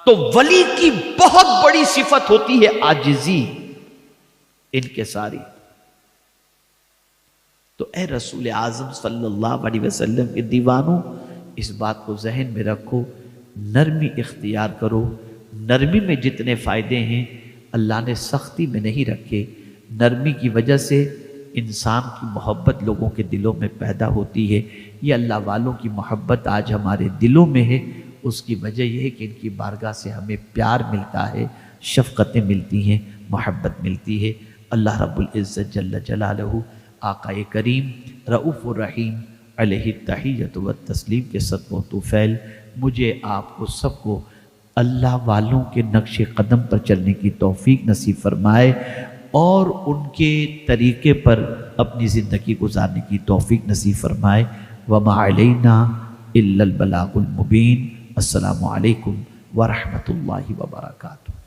تو ولی کی بہت بڑی صفت ہوتی ہے عاجزی، انکساری۔ تو اے رسول اعظم صلی اللہ علیہ وسلم کے دیوانوں، اس بات کو ذہن میں رکھو، نرمی اختیار کرو۔ نرمی میں جتنے فائدے ہیں اللہ نے سختی میں نہیں رکھے۔ نرمی کی وجہ سے انسان کی محبت لوگوں کے دلوں میں پیدا ہوتی ہے۔ یہ اللہ والوں کی محبت آج ہمارے دلوں میں ہے، اس کی وجہ یہ ہے کہ ان کی بارگاہ سے ہمیں پیار ملتا ہے، شفقتیں ملتی ہیں، محبت ملتی ہے۔ اللہ رب العزت جل جلالہ آقا کریم رؤوف الرحیم علیہ التحیۃ والتسلیم کے صدقہ و طفیل مجھے آپ کو سب کو اللہ والوں کے نقش قدم پر چلنے کی توفیق نصیب فرمائے، اور ان کے طریقے پر اپنی زندگی گزارنے کی توفیق نصیب فرمائے۔ وما علینا الا البلاغ المبین۔ السلام علیکم ورحمۃ اللہ وبرکاتہ۔